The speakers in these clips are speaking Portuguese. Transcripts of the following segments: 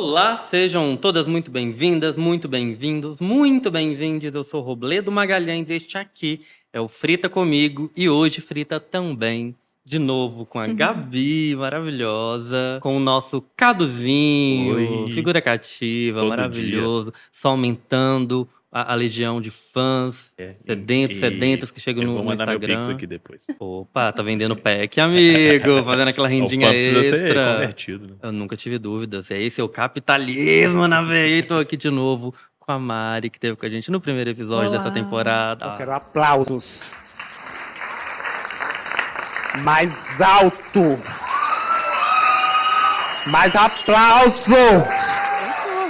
Olá, sejam todas muito bem-vindas, muito bem-vindos, muito bem-vindos. Eu sou Robledo Magalhães e este aqui é o Frita Comigo. E hoje Frita também, de novo, com a Gabi, maravilhosa, com o nosso Caduzinho, Oi. figura cativa, Todo maravilhoso, só aumentando a legião de fãs sedentos que chegam eu no vou mandar meu Pix Instagram. aqui depois. Opa, tá vendendo pack, amigo, fazendo aquela O rendinha fã precisa ser extra. convertido, né? Eu nunca tive dúvidas. Esse é o capitalismo na veia. E tô aqui de novo com a Mari, que teve com a gente no primeiro episódio dessa temporada. Eu quero aplausos. Mais alto. Mais aplauso.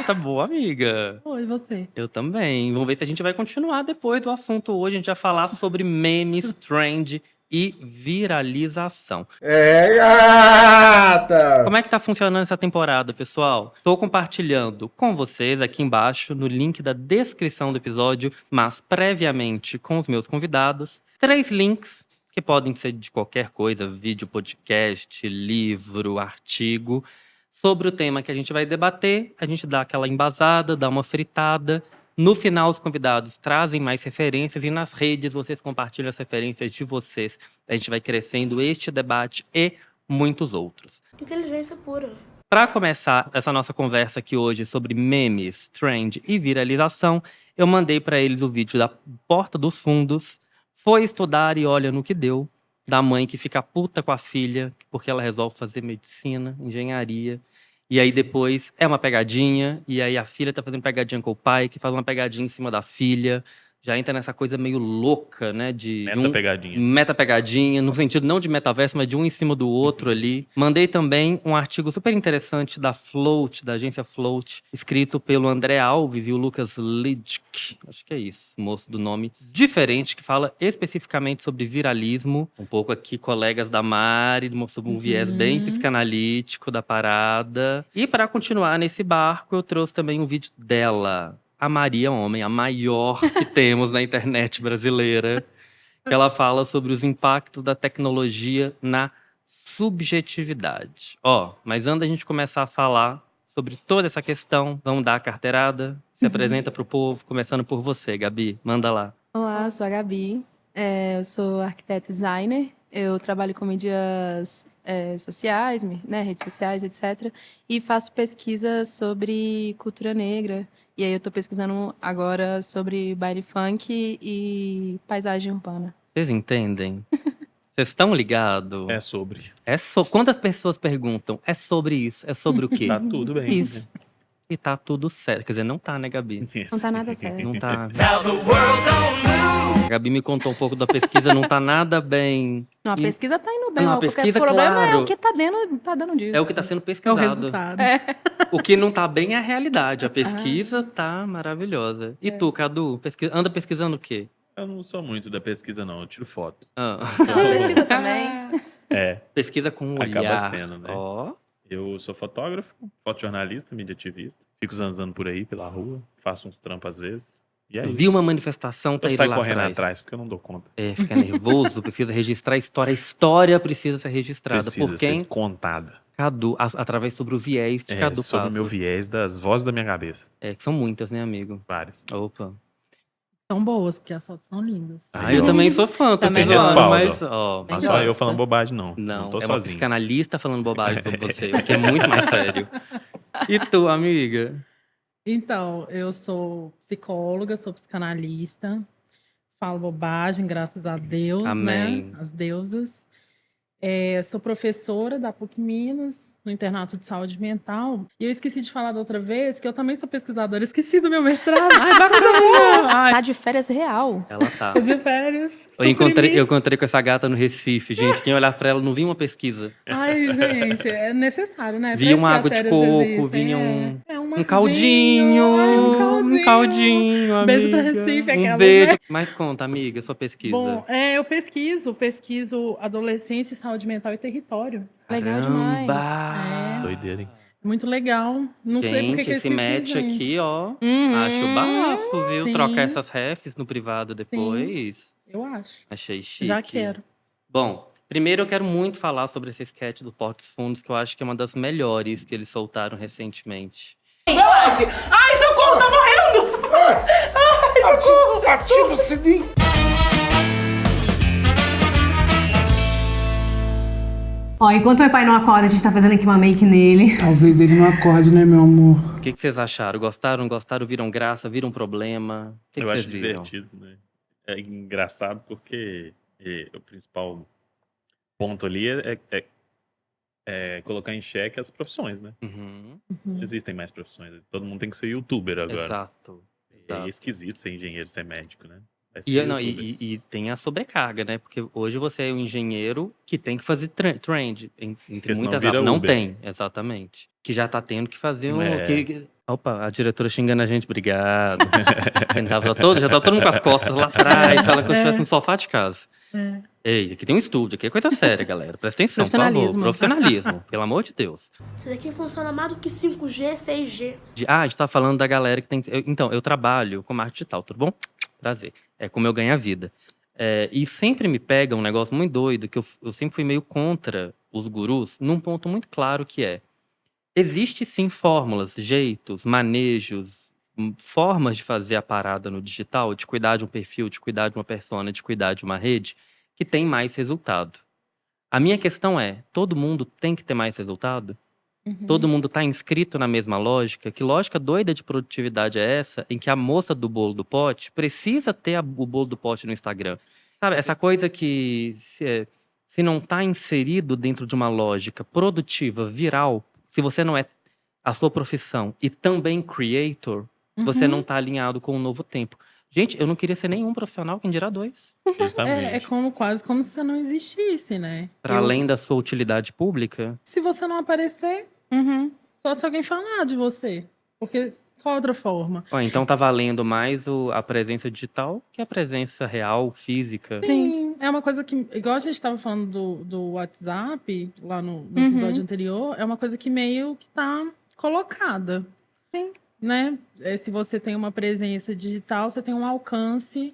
Tá boa, amiga. Oi, você. Eu também. Vamos ver se a gente vai continuar depois do assunto hoje. A gente vai falar sobre memes, trend e viralização. É, gata! Como é que tá funcionando essa temporada, pessoal? Tô compartilhando com vocês aqui embaixo, no link da descrição do episódio, mas previamente com os meus convidados, 3 links que podem ser de qualquer coisa, vídeo, podcast, livro, artigo, sobre o tema que a gente vai debater. A gente dá aquela embasada, dá uma fritada. No final, os convidados trazem mais referências e nas redes vocês compartilham as referências de vocês. A gente vai crescendo este debate e muitos outros. Inteligência pura. Para começar essa nossa conversa aqui hoje sobre memes, trend e viralização, eu mandei para eles o vídeo da Porta dos Fundos. Foi estudar e olha no que deu. Da mãe que fica puta com a filha porque ela resolve fazer medicina, engenharia. E aí depois é uma pegadinha, e aí a filha tá fazendo pegadinha com o pai, que faz uma pegadinha em cima da filha. Já entra nessa coisa meio louca, né? Meta-pegadinha. Meta-pegadinha, no sentido não de metaverso, mas de um em cima do outro ali. Mandei também um artigo super interessante da Float, da agência Float, escrito pelo André Alves e o Lucas Lidsk. Acho que é isso, moço do nome diferente, que fala especificamente sobre viralismo. Um pouco aqui, colegas da Mari, sobre um viés bem psicanalítico da parada. E para continuar nesse barco, eu trouxe também um vídeo dela. A Maria Homem, a maior que temos na internet brasileira, que ela fala sobre os impactos da tecnologia na subjetividade. Mas antes da gente começar a falar sobre toda essa questão, vamos dar a carteirada, se apresenta pro povo, começando por você, Gabi, manda lá. Olá, sou a Gabi. Eu sou arquiteta designer. Eu trabalho com mídias sociais, né, redes sociais, etc. E faço pesquisa sobre cultura negra. E aí eu tô pesquisando agora sobre baile funk e paisagem urbana. Vocês entendem? Vocês estão ligados? É sobre. Quantas pessoas perguntam? É sobre isso? É sobre o quê? Tá tudo bem. Isso. E tá tudo certo. Quer dizer, não tá, né, Gabi? Não tá nada certo. Não tá. A Gabi me contou um pouco da pesquisa, não tá nada bem. Não, a pesquisa tá indo bem. Não, a o pesquisa, problema é claro. o que tá dando disso. É o que tá sendo É o pesquisado. resultado. O que não tá bem é a realidade. A pesquisa tá maravilhosa. E tu, Cadu, anda pesquisando o quê? Eu não sou muito da pesquisa, não. Eu tiro foto. Ah. Não, pesquisa também. Pesquisa com um olhar. Acaba sendo, né? Ó. Eu sou fotógrafo, fotojornalista, mídia ativista. Fico zanzando por aí, pela rua. Faço uns trampos às vezes. E é isso. Vi uma manifestação, tá Eu indo saio lá correndo atrás. atrás, porque eu não dou conta. Fica nervoso, precisa registrar a história. A história precisa ser registrada. Precisa Por quem? ser contada. Cadu, através sobre o viés de Cadu Sobre o Passos. meu viés das vozes da minha cabeça. Que são muitas, né, amigo? Várias. Opa. São boas, porque as fotos são lindas. Eu também sou fã, tô Também te zoando, gosto. mas... Mas gosta. só eu falando bobagem, não. Não, tô é uma sozinho. psicanalista falando bobagem pra você, o que é muito mais sério. E tu, amiga? Então, eu sou psicóloga, sou psicanalista, falo bobagem, graças a Deus, Amém. né? As deusas. Sou professora da PUC Minas, no Internato de Saúde Mental. E eu esqueci de falar da outra vez que eu também sou pesquisadora. Esqueci do meu mestrado. Tá de férias real. Ela tá. Tô de férias. Eu encontrei com essa gata no Recife, gente. Quem olhar pra ela não viu uma pesquisa. Ai, gente, é necessário, né? Vinha uma Frescar água de séries coco, existem, vinha um um caldinho. Ai, Um caldinho, amiga. Beijo pra Recife, aquela, Um beijo. né? Mas conta, amiga, sua pesquisa. Bom, eu pesquiso adolescência, saúde mental e território. Legal demais. Caramba! Doideira, hein? Muito legal. Não sei por que Gente, eu esse esqueci, match gente. aqui, ó. Uhum. Acho bafo, viu? Sim. Trocar essas refs no privado depois. Eu acho. Achei chique. Já quero. Bom, Primeiro, eu quero muito falar sobre esse sketch do Portos Fundos, que eu acho que é uma das melhores que eles soltaram recentemente. Ai, socorro, tá morrendo! Ai, socorro! Ativa o sininho. Ó, enquanto meu pai não acorda, a gente tá fazendo aqui uma make nele. Talvez ele não acorde, né, meu amor? O que vocês acharam? Gostaram, não gostaram? Viram graça? Viram problema? O que Eu vocês acho viram? divertido, né? É engraçado porque o principal ponto ali é colocar em xeque as profissões, né? Uhum. Não existem mais profissões. Todo mundo tem que ser youtuber agora. Exato. É esquisito ser engenheiro, ser médico, né? Vai ser E, não, youtuber. e tem a sobrecarga, né? Porque hoje você é um engenheiro que tem que fazer trend, entre Porque senão muitas vira aspas. Não Uber. tem, exatamente. Que já tá tendo que fazer um... É. Opa, a diretora xingando a gente, obrigado. Já tava todo mundo com as costas lá atrás, falando que eu estivesse no sofá de casa. É. Ei, aqui tem um estúdio, aqui é coisa séria, galera. Presta atenção, por favor. Profissionalismo. Profissionalismo, pelo amor de Deus. Isso daqui funciona mais do que 5G, 6G. A gente tá falando da galera que tem... Então, eu trabalho com marketing digital, tudo bom? Prazer. É como eu ganho a vida. E sempre me pega um negócio muito doido, que eu sempre fui meio contra os gurus, num ponto muito claro que é: existe sim fórmulas, jeitos, manejos, formas de fazer a parada no digital, de cuidar de um perfil, de cuidar de uma persona, de cuidar de uma rede, que tem mais resultado. A minha questão é, todo mundo tem que ter mais resultado? Todo mundo está inscrito na mesma lógica? Que lógica doida de produtividade é essa, em que a moça do bolo do pote precisa ter o bolo do pote no Instagram? Sabe, essa coisa que se não está inserido dentro de uma lógica produtiva, viral, se você não é a sua profissão e também creator, você não está alinhado com o novo tempo. Gente, eu não queria ser nenhum profissional, quem dirá dois. Justamente. É quase como se você não existisse, né? Para além da sua utilidade pública. Se você não aparecer, Uhum. só se alguém falar de você. Porque qual outra forma? Ó, então tá valendo mais a presença digital que a presença real, física. Sim, é uma coisa que, igual a gente estava falando do WhatsApp, lá no episódio anterior, é uma coisa que meio que tá colocada. Sim. Né? Se você tem uma presença digital, você tem um alcance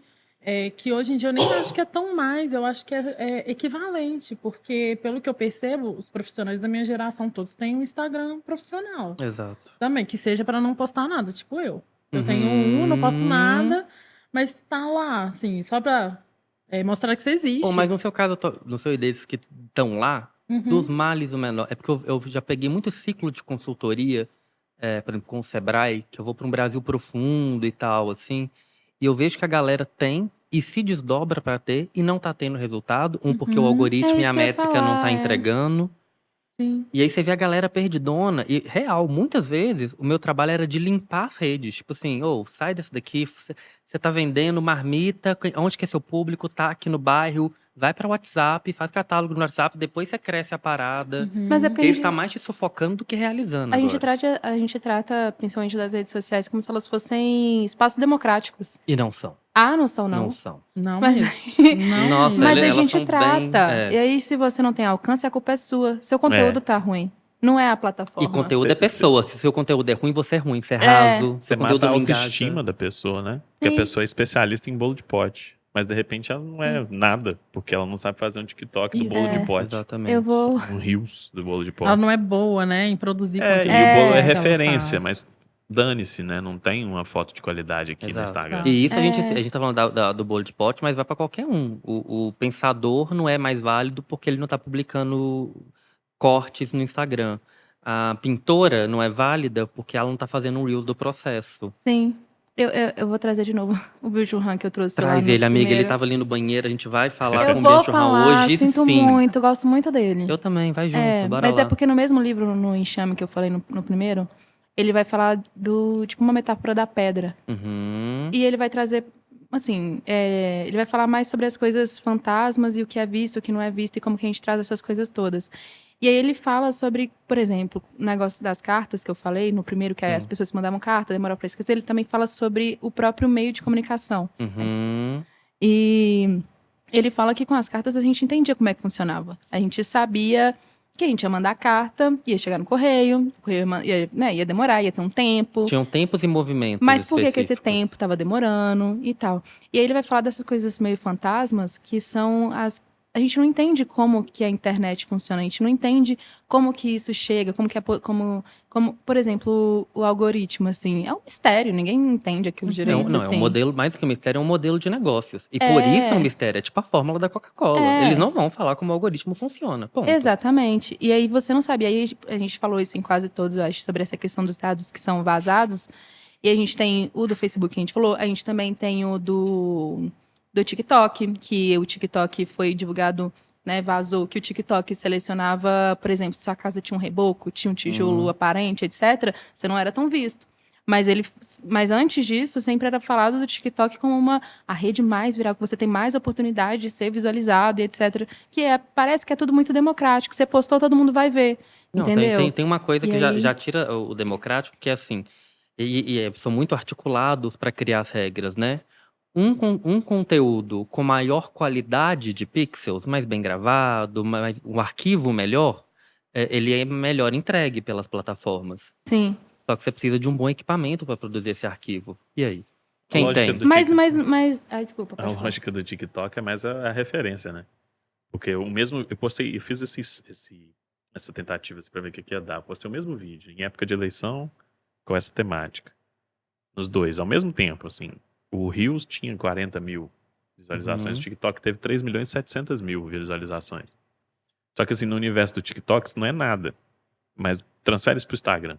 que hoje em dia eu nem acho que é tão mais, eu acho que é equivalente, porque pelo que eu percebo, os profissionais da minha geração todos têm um Instagram profissional. Exato. Também, que seja para não postar nada, tipo eu. Eu tenho um, não posto nada, mas tá lá, assim, só pra mostrar que você existe. Pô, mas no seu caso, no seu desses que estão lá, dos males o menor. É porque eu já peguei muito ciclo de consultoria, por exemplo, com o Sebrae, que eu vou para um Brasil profundo e tal, assim. E eu vejo que a galera tem e se desdobra para ter e não tá tendo resultado. Porque o algoritmo É e isso a que eu ia métrica não tá falar, entregando. Sim. E aí você vê a galera perdidona. E, real, muitas vezes, o meu trabalho era de limpar as redes. Tipo assim, sai desse daqui, você tá vendendo marmita, onde que é seu público, tá aqui no bairro, vai para o WhatsApp, faz catálogo no WhatsApp, depois você cresce a parada. Mas é porque Porque isso tá mais te sufocando do que realizando a agora. gente trata, principalmente das redes sociais, como se elas fossem espaços democráticos. E não são. Ah, não são, não. Não são. Não, Mas, não. Nossa, mas a elas gente são trata. bem, E aí, se você não tem alcance, a culpa é sua. Seu conteúdo tá ruim. Não é a plataforma. E conteúdo é pessoa. Se o seu conteúdo é ruim, você é ruim. Você é É. raso. Você Seu mata conteúdo a não autoestima engaja. da pessoa, né? Porque a pessoa é especialista em bolo de pote. Mas de repente ela não é nada, porque ela não sabe fazer um TikTok do Isso. bolo de pote. Exatamente. Eu vou. Um Reels do bolo de pote. Ela não é boa, né, em produzir E conteúdo. o bolo que é ela referência, faz. mas dane-se, né? Não tem uma foto de qualidade aqui no Exato. Instagram. E isso a gente tá falando do bolo de pote, mas vai pra qualquer um. O pensador não é mais válido porque ele não tá publicando cortes no Instagram. A pintora não é válida porque ela não tá fazendo um reel do processo. Sim. Eu vou trazer de novo o Bill Churran que eu trouxe lá Traz no ele, amiga. Ele primeiro. tava ali no banheiro, a gente vai falar Eu com o vou Bill Churran falar, hoje, sinto sim. muito, gosto muito dele. Eu também, vai junto, bora mas lá. é porque no mesmo livro, no Enxame, que eu falei no primeiro, ele vai falar tipo, uma metáfora da pedra. Uhum. E ele vai trazer, assim, ele vai falar mais sobre as coisas fantasmas e o que é visto, o que não é visto e como que a gente traz essas coisas todas. E aí ele fala sobre, por exemplo, o negócio das cartas que eu falei, no primeiro que as pessoas mandavam carta, demorava para esquecer, ele também fala sobre o próprio meio de comunicação. Uhum. E ele fala que com as cartas a gente entendia como é que funcionava. A gente sabia que a gente ia mandar a carta, ia chegar no correio, o correio ia demorar, ia ter um tempo. Tinham tempos e movimentos Mas por que esse específicos. tempo estava demorando e tal? E aí ele vai falar dessas coisas meio fantasmas, que são as a gente não entende como que a internet funciona, a gente não entende como que isso chega, como que por exemplo, o algoritmo, assim, é um mistério, ninguém entende aquilo direito, Não, assim. é um modelo, mais do que um mistério, é um modelo de negócios. E por isso é um mistério, é tipo a fórmula da Coca-Cola. Eles não vão falar como o algoritmo funciona, ponto. Exatamente. E aí você não sabe. E aí a gente falou isso em quase todos, eu acho, sobre essa questão dos dados que são vazados. E a gente tem o do Facebook que a gente falou, a gente também tem o do TikTok, que o TikTok foi divulgado, né, vazou, que o TikTok selecionava, por exemplo, se sua casa tinha um reboco, tinha um tijolo aparente, etc., você não era tão visto. Mas antes disso, sempre era falado do TikTok como a rede mais viral, que você tem mais oportunidade de ser visualizado e etc. Parece que é tudo muito democrático. Você postou, todo mundo vai ver. Não, entendeu? Tem uma coisa que já tira o democrático, que é assim, são muito articulados para criar as regras, né? Um conteúdo com maior qualidade de pixels, mais bem gravado, um arquivo melhor, ele é melhor entregue pelas plataformas. Sim. Só que você precisa de um bom equipamento para produzir esse arquivo. E aí? A Quem lógica tem? do Tik- Ai, desculpa. A pode falar. lógica do TikTok é mais a referência, né? Porque eu fiz essa tentativa assim, pra ver o que ia dar. Eu postei o mesmo vídeo, em época de eleição, com essa temática. Nos dois, ao mesmo tempo, assim. O Reels tinha 40 mil visualizações, o TikTok teve 3.700.000 visualizações. Só que assim, no universo do TikTok isso não é nada. Mas transfere isso pro Instagram.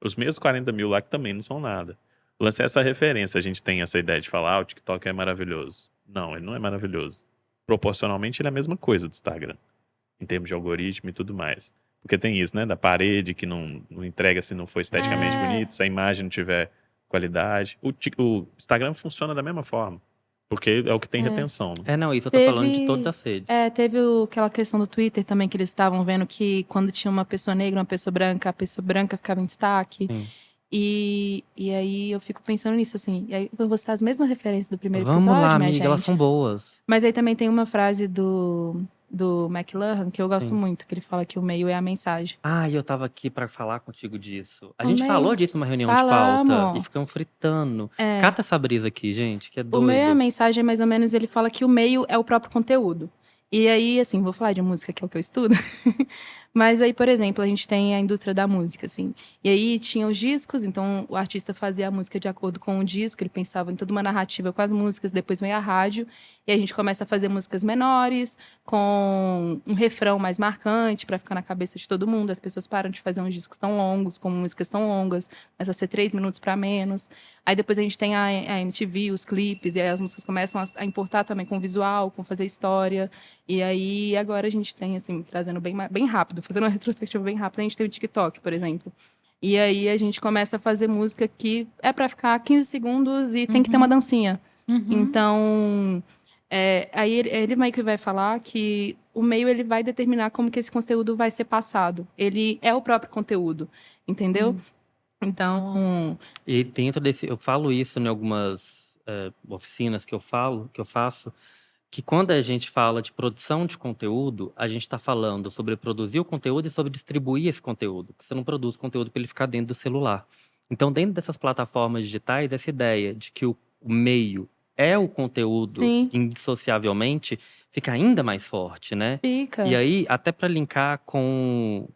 Os mesmos 40 mil lá que também não são nada. O lance é essa referência. A gente tem essa ideia de falar, o TikTok é maravilhoso. Não, ele não é maravilhoso. Proporcionalmente ele é a mesma coisa do Instagram. Em termos de algoritmo e tudo mais. Porque tem isso, né? Da parede que não entrega se não for esteticamente bonito, se a imagem não tiver qualidade. O Instagram funciona da mesma forma. Porque é o que tem retenção. Né? Isso eu tô falando de todas as redes. Teve aquela questão do Twitter também, que eles estavam vendo que quando tinha uma pessoa negra, uma pessoa branca, a pessoa branca ficava em destaque. Sim. E aí eu fico pensando nisso, assim. E aí eu vou citar as mesmas referências do primeiro Vamos episódio, lá, minha amiga, gente. elas são boas. Mas aí também tem uma frase do McLuhan que eu gosto muito, que ele fala que o meio é a mensagem. Eu tava aqui pra falar contigo disso. A O gente meio- falou disso numa reunião de Falamos. pauta e ficamos fritando. Cata essa brisa aqui, gente, que é O doido. meio é a mensagem, mais ou menos, ele fala que o meio é o próprio conteúdo. E aí, assim, vou falar de música, que é o que eu estudo. Mas aí, por exemplo, a gente tem a indústria da música, assim. E aí tinha os discos, então o artista fazia a música de acordo com o disco, ele pensava em toda uma narrativa com as músicas, depois veio a rádio, e a gente começa a fazer músicas menores, com um refrão mais marcante, pra ficar na cabeça de todo mundo. As pessoas param de fazer uns discos tão longos, com músicas tão longas, começa a ser 3 minutos pra menos. Aí depois a gente tem a MTV, os clipes, e aí as músicas começam a importar também com visual, com fazer história. E aí agora a gente tem, assim, trazendo bem rápido, fazendo uma retrospectiva bem rápida, a gente tem o TikTok, por exemplo. E aí a gente começa a fazer música que é pra ficar 15 segundos e tem que ter uma dancinha. Então, aí ele meio que vai falar que o meio ele vai determinar como que esse conteúdo vai ser passado. Ele é o próprio conteúdo, entendeu? Então... E dentro desse... Eu falo isso em algumas oficinas que eu faço, que quando a gente fala de produção de conteúdo, a gente está falando sobre produzir o conteúdo e sobre distribuir esse conteúdo. Porque você não produz conteúdo para ele ficar dentro do celular. Então, dentro dessas plataformas digitais, essa ideia de que o meio é o conteúdo, indissociavelmente, fica ainda mais forte, né? Fica. E aí, até para linkar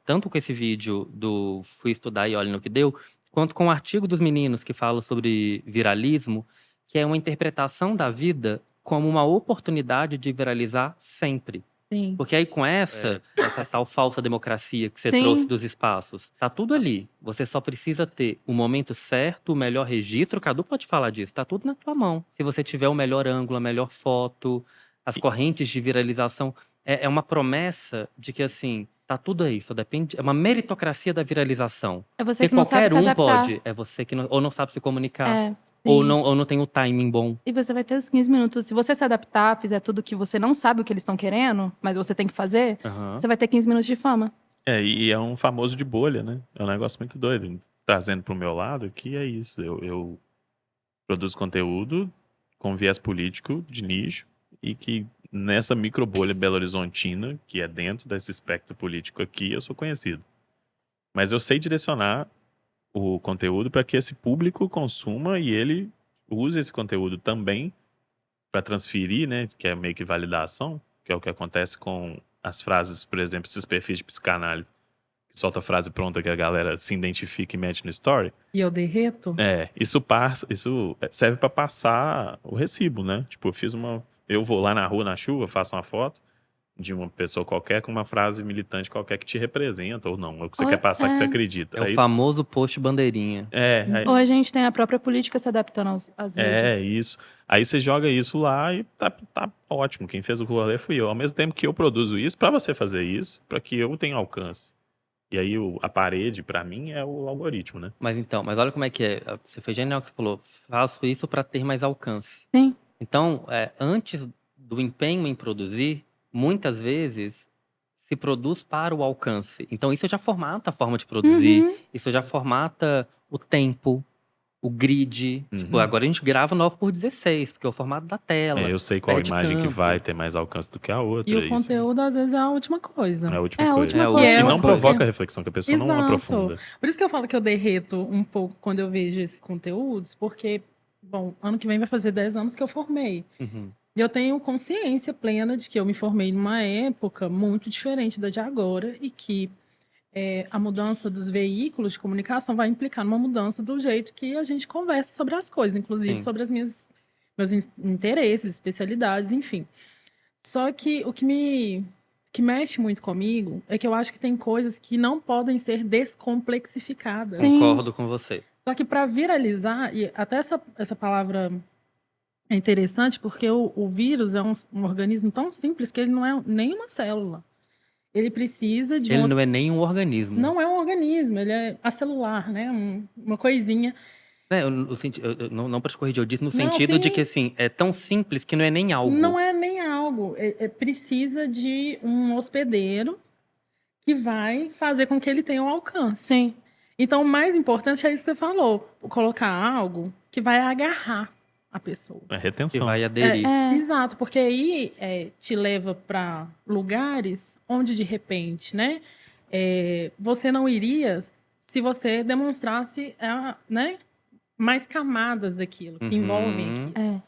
tanto com esse vídeo do Fui Estudar e Olha no que Deu, quanto com o artigo dos meninos que fala sobre viralismo, que é uma interpretação da vida como uma oportunidade de viralizar sempre. Sim. Porque aí com essa tal falsa democracia que você trouxe dos espaços, tá tudo ali. Você só precisa ter o momento certo, o melhor registro. O Cadu pode falar disso, tá tudo na tua mão. Se você tiver o melhor ângulo, a melhor foto, as correntes de viralização. É uma promessa de que, assim, tá tudo aí, só depende. É uma meritocracia da viralização. É você Porque que não sabe se qualquer adaptar. pode. É você que ou não sabe se comunicar. Sim. Ou não tem o timing bom. E você vai ter os 15 minutos. Se você se adaptar, fizer tudo que você não sabe o que eles estão querendo, mas você tem que fazer, você vai ter 15 minutos de fama. E é um famoso de bolha, né? É um negócio muito doido. Trazendo pro meu lado, que é isso. Eu produzo conteúdo com viés político de nicho e que nessa micro bolha belo-horizontina, que é dentro desse espectro político aqui, eu sou conhecido. Mas eu sei direcionar o conteúdo para que esse público consuma e ele use esse conteúdo também para transferir, né, que é meio que validação, que é o que acontece com as frases, por exemplo, esses perfis de psicanálise, que solta a frase pronta que a galera se identifica e mete no story. E eu derreto? Isso serve pra passar o recibo, né? Tipo, eu vou lá na rua, na chuva, faço uma foto de uma pessoa qualquer com uma frase militante qualquer que te representa, ou não, ou que você quer passar que você acredita. É o famoso post bandeirinha. Ou a gente tem a própria política se adaptando às redes. Isso. Aí você joga isso lá e tá ótimo. Quem fez o rolê fui eu. Ao mesmo tempo que eu produzo isso, pra você fazer isso, pra que eu tenha alcance. E aí a parede, pra mim, é o algoritmo, né? Mas olha como é que é. Você foi genial que você falou. Faço isso pra ter mais alcance. Sim. Então, antes do empenho em produzir, muitas vezes se produz para o alcance. Então, isso já formata a forma de produzir. Isso já formata o tempo, o grid. Tipo, agora a gente grava 9x16, porque é o formato da tela. Eu sei qual perde imagem que campo. vai ter mais alcance do que a outra. E o conteúdo, às vezes, é a última coisa. É a última coisa. coisa. E não provoca a reflexão, que a pessoa não Exato. aprofunda. Por isso que eu falo que eu derreto um pouco quando eu vejo esses conteúdos, porque, bom, ano que vem vai fazer 10 anos que eu formei. E eu tenho consciência plena de que eu me formei numa época muito diferente da de agora e que a mudança dos veículos de comunicação vai implicar numa mudança do jeito que a gente conversa sobre as coisas, inclusive sobre meus interesses, especialidades, enfim. Só que o que mexe muito comigo é que eu acho que tem coisas que não podem ser descomplexificadas. Concordo com você. Só que para viralizar, e até essa palavra é interessante porque o vírus é um organismo tão simples que ele não é nem uma célula. Ele precisa de Ele não é nem um organismo. Não é um organismo, ele é acelular, né? Uma coisinha. Eu não para te corrigir, eu disse no sentido de que, assim, é tão simples que não é nem algo. Não é nem algo. Precisa de um hospedeiro que vai fazer com que ele tenha um alcance. Sim. Então, o mais importante é isso que você falou. Colocar algo que vai agarrar a pessoa. É retenção. Que vai aderir. Exato, porque aí te leva para lugares onde, de repente, né? Você não iria se você demonstrasse, né? Mais camadas daquilo que envolvem aquilo.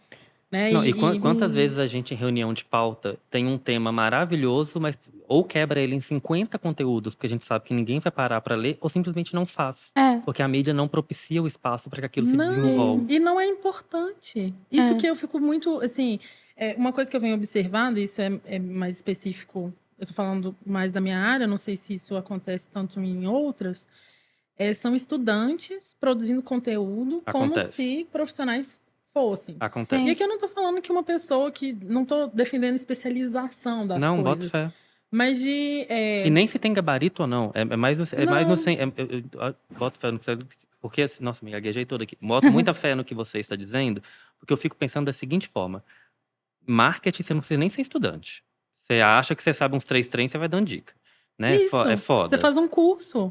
Né? Não, quantas vezes a gente, em reunião de pauta, tem um tema maravilhoso, mas ou quebra ele em 50 conteúdos, porque a gente sabe que ninguém vai parar para ler, ou simplesmente não faz. Porque a mídia não propicia o espaço para que aquilo se desenvolva. E não é importante. Isso que eu fico muito, assim... uma coisa que eu venho observando, isso é mais específico, eu tô falando mais da minha área, não sei se isso acontece tanto em outras, são estudantes produzindo conteúdo como se profissionais fossem. Acontece. E aqui eu não tô falando que uma pessoa que... Não tô defendendo especialização das coisas. Não, bota fé. Mas de... E nem se tem gabarito ou não. É mais no... Boto fé no que você... Porque, assim, nossa, me gaguejei todo aqui. Boto muita fé no que você está dizendo, porque eu fico pensando da seguinte forma. Marketing, você não precisa nem ser estudante. Você acha que você sabe uns 3 trens, você vai dando dica. Né? Isso. É foda. Você faz um curso.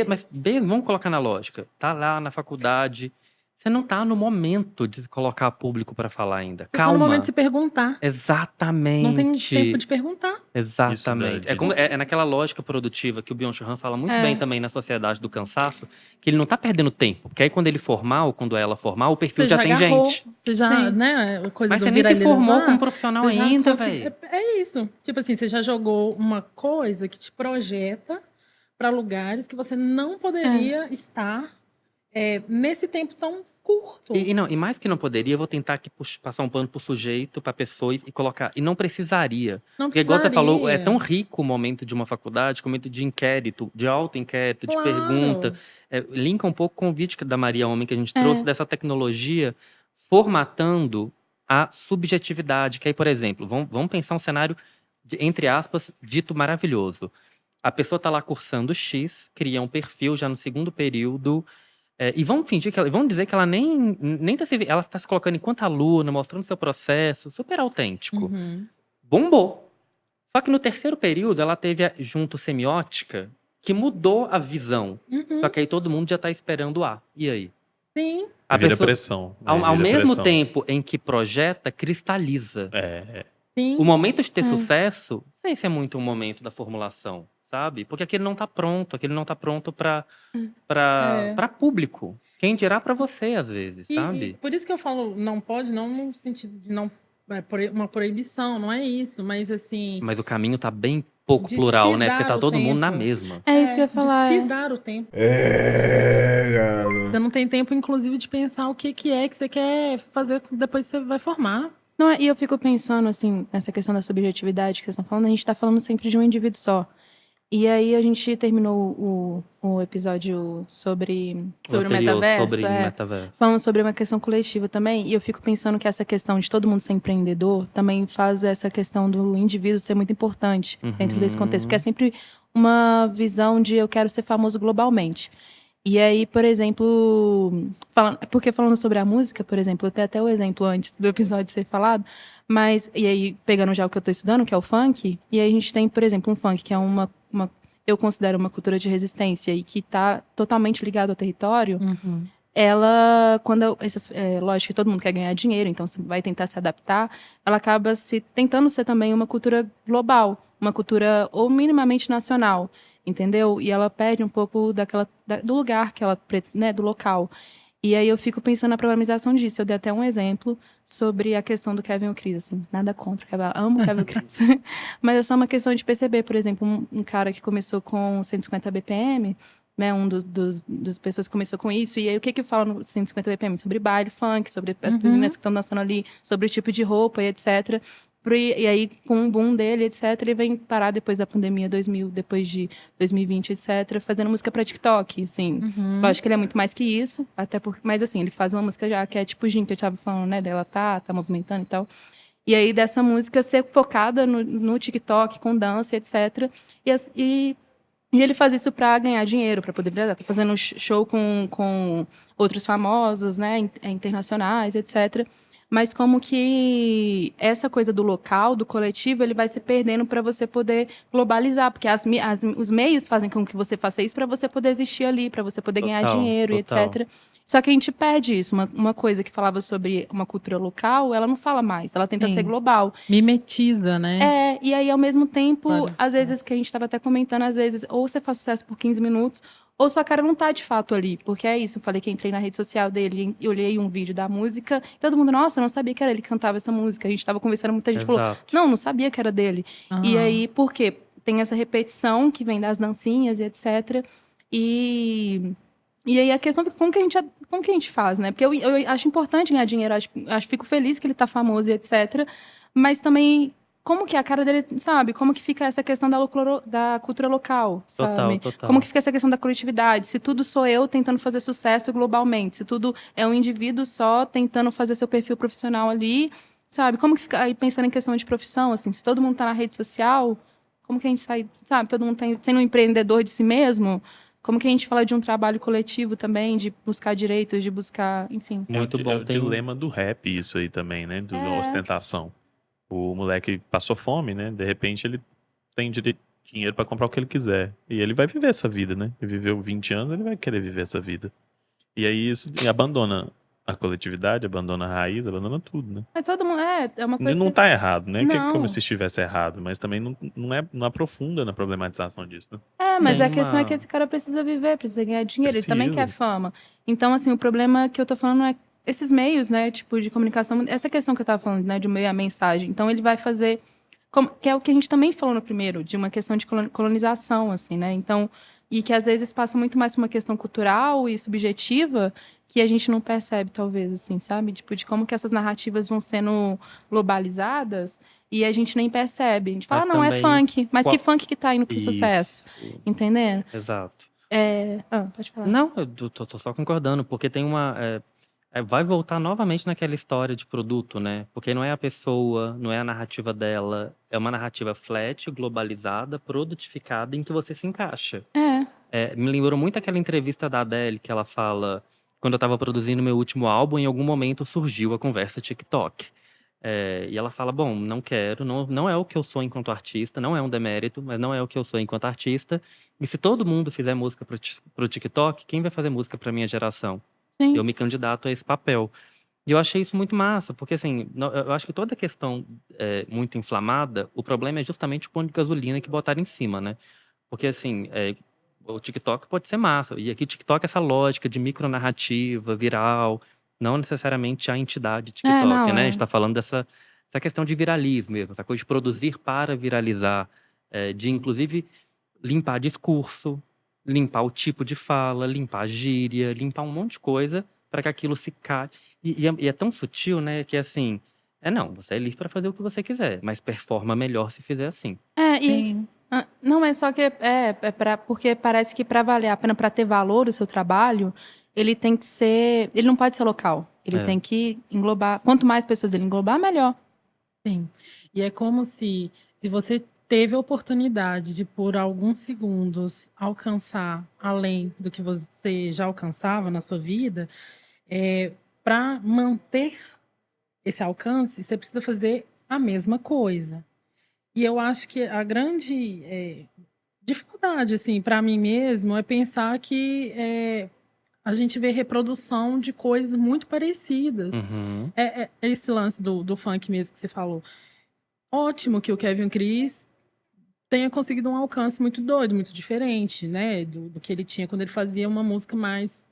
Mas vamos colocar na lógica. Tá lá na faculdade... Você não tá no momento de colocar público para falar ainda. Calma. Tá no momento de se perguntar. Exatamente. Não tem tempo de perguntar. Exatamente. É naquela lógica produtiva que o Byung-Chul Han fala muito bem também na Sociedade do Cansaço, que ele não tá perdendo tempo. Porque aí quando ele formar, ou quando ela formar, o perfil já tem gente. Você já, né, coisa Mas do você nem se viralizar, formou como profissional ainda, velho. É isso. Tipo assim, você já jogou uma coisa que te projeta para lugares que você não poderia estar nesse tempo tão curto. E mais que não poderia, eu vou tentar aqui passar um pano pro sujeito, pra pessoa e colocar. E não precisaria. Porque, igual você falou, é tão rico o momento de uma faculdade, o momento de inquérito, de auto-inquérito, de pergunta. Linka um pouco com o vídeo da Maria Homem que a gente trouxe, dessa tecnologia formatando a subjetividade. Que aí, por exemplo, vamos pensar um cenário, entre aspas, dito maravilhoso. A pessoa tá lá cursando X, cria um perfil já no segundo período. E vamos fingir vamos dizer que ela nem tá ela está se colocando enquanto aluna, mostrando seu processo, super autêntico. Bombou. Só que no terceiro período ela teve junto semiótica, que mudou a visão. Só que aí todo mundo já tá esperando A. E aí? Sim. Vira pressão. Ao mesmo tempo em que projeta, cristaliza. Sim. O momento de ter sucesso, não sei se é muito um momento da formulação. Sabe? Porque aquele não tá pronto para público. Quem dirá para você, às vezes, sabe? E por isso que eu falo não pode, não no sentido de não uma proibição, não é isso, mas assim, Mas o caminho tá bem pouco de plural, se né? Porque dar tá o todo mundo na tempo. mesma. É isso que eu ia falar. de se é. dar o tempo. Garoto. Você não tem tempo, inclusive, de pensar o que é que você quer fazer depois que você vai formar. Não, e eu fico pensando, assim, nessa questão da subjetividade que vocês estão falando, a gente tá falando sempre de um indivíduo só. E aí a gente terminou o episódio sobre o anterior, metaverso. sobre metaverso. Falando sobre uma questão coletiva também. E eu fico pensando que essa questão de todo mundo ser empreendedor também faz essa questão do indivíduo ser muito importante dentro desse contexto. Porque é sempre uma visão de eu quero ser famoso globalmente. E aí, por exemplo, falando sobre a música, por exemplo, eu tenho até o exemplo antes do episódio ser falado, mas, e aí, pegando já o que eu estou estudando, que é o funk, e aí a gente tem, por exemplo, um funk, que é eu considero uma cultura de resistência e que está totalmente ligado ao território. Ela, lógico que todo mundo quer ganhar dinheiro, então você vai tentar se adaptar, ela acaba tentando ser também uma cultura global, uma cultura ou minimamente nacional, entendeu? E ela perde um pouco do lugar que ela, né, do local. E aí eu fico pensando na programização disso. Eu dei até um exemplo sobre a questão do Kevin O'Cris, assim, nada contra o Kevin, amo o Kevin O'Cris. Mas é só uma questão de perceber, por exemplo, um cara que começou com 150 BPM, né, dos pessoas que começou com isso, e aí o que fala no 150 BPM? Sobre baile, funk, sobre as meninas que estão dançando ali, sobre o tipo de roupa e etc. E aí, com o boom dele, etc., ele vem parar depois da pandemia, depois de 2020, etc., fazendo música pra TikTok, assim. Lógico que ele é muito mais que isso, mas assim, ele faz uma música já que é tipo Gin, que eu tava falando, né, dela tá movimentando e tal. E aí, dessa música ser focada no TikTok, com dança, etc., e ele faz isso para ganhar dinheiro, para poder viajar. Tá fazendo show com outros famosos, né, internacionais, etc., mas como que essa coisa do local, do coletivo, ele vai se perdendo para você poder globalizar, porque os meios fazem com que você faça isso para você poder existir ali, para você poder ganhar dinheiro, etc. Só que a gente perde isso. Uma coisa que falava sobre uma cultura local, ela não fala mais, ela tenta ser global. Mimetiza, né? E aí, ao mesmo tempo, às vezes, que a gente estava até comentando, às vezes, ou você faz sucesso por 15 minutos, ou sua cara não tá de fato ali. Porque é isso, eu falei que entrei na rede social dele e olhei um vídeo da música, e todo mundo, nossa, eu não sabia que era ele que cantava essa música. A gente tava conversando, muita gente falou, não sabia que era dele. E aí, por quê? Tem essa repetição que vem das dancinhas e etc. E aí a questão fica como que a gente faz, né? Porque eu acho importante ganhar dinheiro, fico feliz que ele tá famoso e etc. Mas também, como que é a cara dele, sabe? Como que fica essa questão da cultura local, sabe? Total. Como que fica essa questão da coletividade? Se tudo sou eu tentando fazer sucesso globalmente, se tudo é um indivíduo só tentando fazer seu perfil profissional ali, sabe? Como que fica aí pensando em questão de profissão, assim, se todo mundo tá na rede social, como que a gente sai, sabe? Todo mundo tá sendo um empreendedor de si mesmo. Como que a gente fala de um trabalho coletivo também, de buscar direitos, de buscar, enfim. Muito bom. É o dilema do rap isso aí também, né? Da ostentação. O moleque passou fome, né? De repente ele tem dinheiro pra comprar o que ele quiser. E ele vai viver essa vida, né? Ele viveu 20 anos, ele vai querer viver essa vida. E aí isso abandona a coletividade, abandona a raiz, abandona tudo, né? Mas todo mundo, é uma coisa Não que... tá errado, né? Que é Não. como se estivesse errado, mas também não aprofunda na problematização disso, né? Mas Tem a questão é uma- que esse cara precisa viver, precisa ganhar dinheiro, ele também Precisa. quer fama. Então, assim, o problema que eu tô falando é esses meios, né, tipo, de comunicação, essa questão que eu tava falando, né, de meio a mensagem. Então, ele vai fazer, que é o que a gente também falou no primeiro, de uma questão de colonização, assim, né? Então, e que às vezes passa muito mais por uma questão cultural e subjetiva que a gente não percebe, talvez, assim, sabe? Tipo, de como que essas narrativas vão sendo globalizadas e a gente nem percebe. A gente fala, Mas não, é também, funk. Mas que qual- funk que tá indo pro Isso. sucesso? Entendendo? Exato. Pode falar. Não, eu tô só concordando, porque tem vai voltar novamente naquela história de produto, né? Porque não é a pessoa, não é a narrativa dela, é uma narrativa flat, globalizada, produtificada, em que você se encaixa. Me lembrou muito aquela entrevista da Adele, que ela fala, quando eu tava produzindo meu último álbum, em algum momento surgiu a conversa TikTok. E ela fala, bom, não quero, não é o que eu sou enquanto artista, não é um demérito, mas não é o que eu sou enquanto artista. E se todo mundo fizer música pro TikTok, quem vai fazer música pra minha geração? Sim. Eu me candidato a esse papel. E eu achei isso muito massa, porque assim, eu acho que toda questão muito inflamada, o problema é justamente o ponto de gasolina que botaram em cima, né? Porque assim, o TikTok pode ser massa. E aqui TikTok é essa lógica de micronarrativa, viral, não necessariamente a entidade TikTok, não, né? A gente tá falando dessa essa questão de viralismo mesmo, essa coisa de produzir para viralizar, de inclusive limpar discurso, limpar o tipo de fala, limpar gíria, limpar um monte de coisa para que aquilo se caia. E é tão sutil, né, que assim, não, você é livre para fazer o que você quiser, mas performa melhor se fizer assim. Sim. Não, é só que porque parece que para valer a pena, para ter valor o seu trabalho, ele tem que ser, ele não pode ser local. Ele tem que englobar, quanto mais pessoas ele englobar, melhor. Sim. E é como se você teve a oportunidade de, por alguns segundos, alcançar além do que você já alcançava na sua vida, para manter esse alcance, você precisa fazer a mesma coisa. E eu acho que a grande dificuldade, assim, para mim mesmo, é pensar que a gente vê reprodução de coisas muito parecidas. Uhum. Esse lance do funk mesmo que você falou. Ótimo que o Kevin Cris tenha conseguido um alcance muito doido, muito diferente, né? Do que ele tinha quando ele fazia uma música mais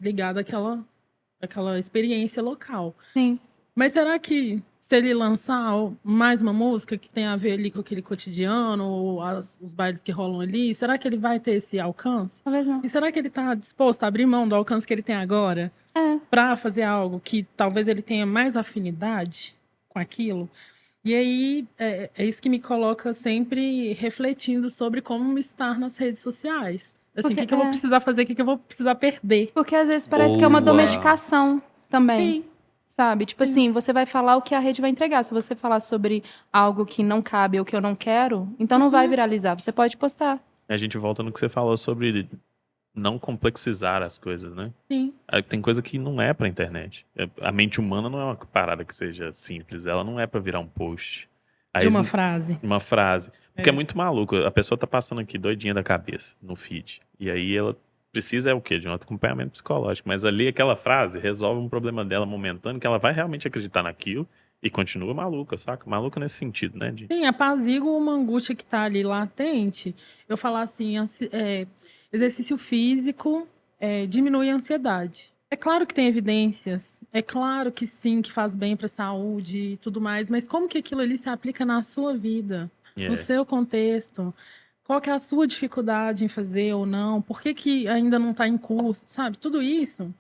ligada àquela experiência local. Sim. Mas será que se ele lançar mais uma música que tem a ver ali com aquele cotidiano, ou os bailes que rolam ali, será que ele vai ter esse alcance? Talvez não. E será que ele está disposto a abrir mão do alcance que ele tem agora para fazer algo que talvez ele tenha mais afinidade com aquilo? E aí é isso que me coloca sempre refletindo sobre como estar nas redes sociais. Assim, o que eu vou precisar fazer, o que eu vou precisar perder? Porque às vezes parece que é uma Boa. domesticação também. Sim. Sabe? Tipo assim, você vai falar o que a rede vai entregar. Se você falar sobre algo que não cabe ou que eu não quero, então não vai viralizar. Você pode postar. A gente volta no que você falou sobre não complexizar as coisas, né? Sim. Tem coisa que não é pra internet. A mente humana não é uma parada que seja simples. Ela não é pra virar um post. Aí De uma frase. Uma frase. Porque é muito maluco. A pessoa tá passando aqui doidinha da cabeça no feed. E aí ela precisa o quê? De um acompanhamento psicológico. Mas ali aquela frase resolve um problema dela momentâneo que ela vai realmente acreditar naquilo e continua maluca, saca? Maluca nesse sentido, né? Sim, apazigua uma angústia que tá ali latente. Eu falar assim, exercício físico diminui a ansiedade. É claro que tem evidências, é claro que sim, que faz bem para a saúde e tudo mais, mas como que aquilo ali se aplica na sua vida, no seu contexto? Qual que é a sua dificuldade em fazer ou não? Por que ainda não está em curso? Sabe? Tudo isso